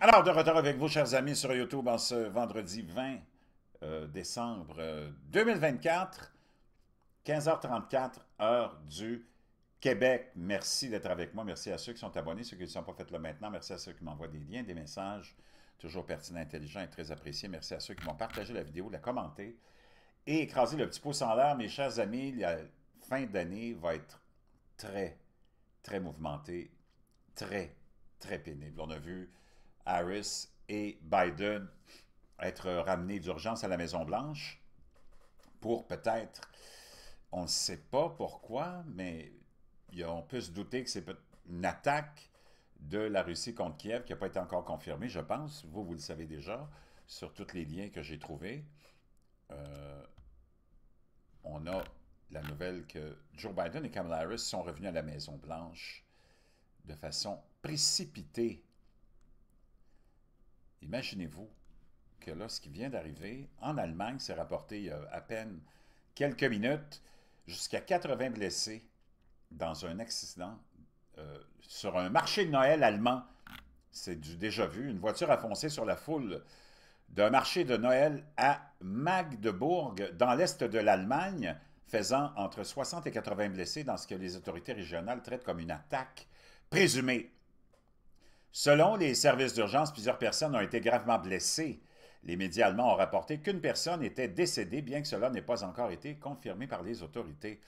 Alors, de retour avec vous, chers amis, sur YouTube en ce vendredi 20 décembre 2024, 15h34, heure du Québec. Merci d'être avec moi. Merci à ceux qui sont abonnés, ceux qui ne sont pas fait là maintenant. Merci à ceux qui m'envoient des liens, des messages, toujours pertinents, intelligents et très appréciés. Merci à ceux qui vont partager la vidéo, la commenter et écraser le petit pouce en l'air. Mes chers amis, la fin d'année va être très, très mouvementée, très, très pénible. On a vu Harris et Biden être ramenés d'urgence à la Maison-Blanche pour peut-être, on ne sait pas pourquoi, mais on peut se douter que c'est une attaque de la Russie contre Kiev qui n'a pas été encore confirmée, je pense. Vous le savez déjà, sur tous les liens que j'ai trouvés. On a la nouvelle que Joe Biden et Kamala Harris sont revenus à la Maison-Blanche de façon précipitée. Imaginez-vous que là, ce qui vient d'arriver, en Allemagne, c'est rapporté il y a à peine quelques minutes, jusqu'à 80 blessés dans un accident sur un marché de Noël allemand. C'est du déjà vu. Une voiture a foncé sur la foule d'un marché de Noël à Magdebourg, dans l'est de l'Allemagne, faisant entre 60 et 80 blessés dans ce que les autorités régionales traitent comme une attaque présumée. Selon les services d'urgence, plusieurs personnes ont été gravement blessées. Les médias allemands ont rapporté qu'une personne était décédée, bien que cela n'ait pas encore été confirmé par les autorités.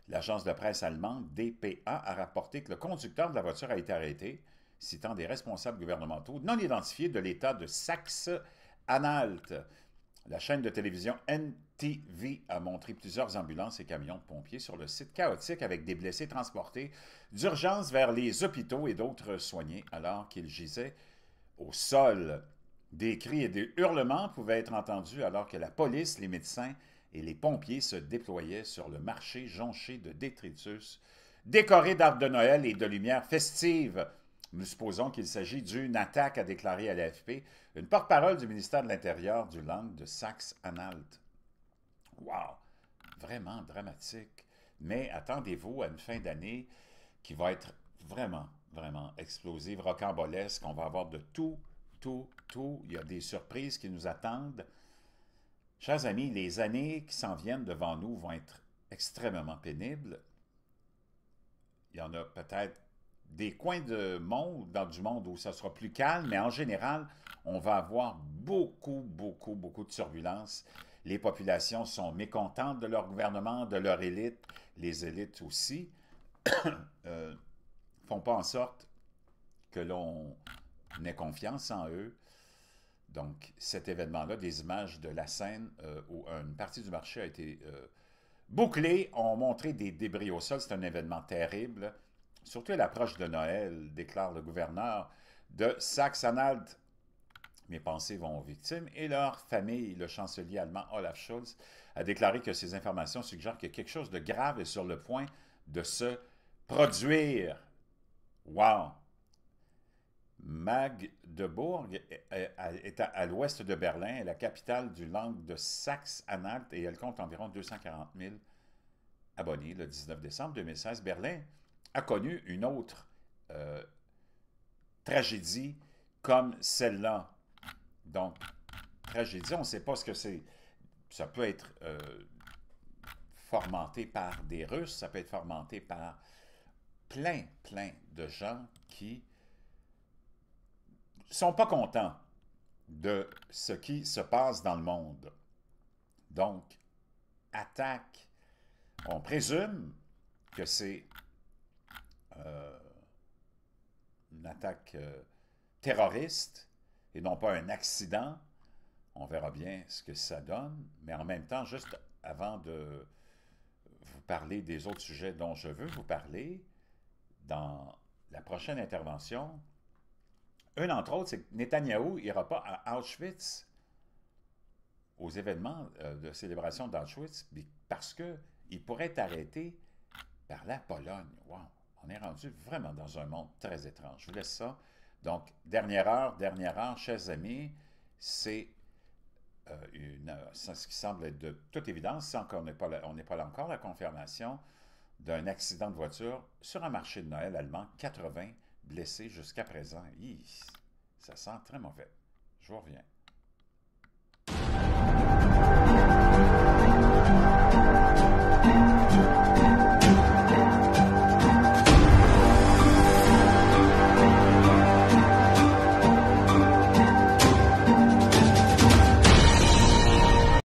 L'agence de presse allemande DPA a rapporté que le conducteur de la voiture a été arrêté, citant des responsables gouvernementaux non identifiés de l'État de Saxe-Anhalt. La chaîne de télévision NTV a montré plusieurs ambulances et camions de pompiers sur le site chaotique avec des blessés transportés d'urgence vers les hôpitaux et d'autres soignés alors qu'ils gisaient au sol. Des cris et des hurlements pouvaient être entendus alors que la police, les médecins et les pompiers se déployaient sur le marché jonché de détritus, décoré d'arbres de Noël et de lumières festives. Nous supposons qu'il s'agit d'une attaque, a déclaré à l'AFP une porte-parole du ministère de l'Intérieur du Land de Saxe-Anhalt. Wow! Vraiment dramatique. Mais attendez-vous à une fin d'année qui va être vraiment, vraiment explosive, rocambolesque. On va avoir de tout, tout, tout. Il y a des surprises qui nous attendent. Chers amis, les années qui s'en viennent devant nous vont être extrêmement pénibles. Il y en a peut-être des coins du monde où ça sera plus calme, mais en général, on va avoir beaucoup, beaucoup, beaucoup de turbulences. Les populations sont mécontentes de leur gouvernement, de leur élite. Les élites aussi font pas en sorte que l'on ait confiance en eux. Donc, cet événement-là, des images de la scène où une partie du marché a été bouclée, ont montré des débris au sol. C'est un événement terrible. Surtout à l'approche de Noël, déclare le gouverneur de Saxe-Anhalt. Mes pensées vont aux victimes et leurs familles. Le chancelier allemand Olaf Scholz a déclaré que ces informations suggèrent que quelque chose de grave est sur le point de se produire. Wow! Magdebourg est à l'ouest de Berlin, la capitale du Land de Saxe-Anhalt, et elle compte environ 240 000 abonnés. Le 19 décembre 2016, Berlin a connu une autre tragédie comme celle-là. Donc, tragédie, on ne sait pas ce que c'est. Ça peut être fomenté par des Russes, ça peut être fomenté par plein, plein de gens qui sont pas contents de ce qui se passe dans le monde. Donc, attaque. On présume que c'est une attaque terroriste et non pas un accident. On verra bien ce que ça donne. Mais en même temps, juste avant de vous parler des autres sujets dont je veux vous parler, dans la prochaine intervention, un entre autres, c'est que Netanyahou n'ira pas à Auschwitz, aux événements de célébration d'Auschwitz, parce qu'il pourrait être arrêté par la Pologne. Wow! On est rendu vraiment dans un monde très étrange. Je vous laisse ça. Donc, dernière heure, chers amis, c'est ce qui semble être de toute évidence, sans qu'on n'ait pas là encore la confirmation d'un accident de voiture sur un marché de Noël allemand, 80 blessés jusqu'à présent. Ça sent très mauvais. Je vous reviens.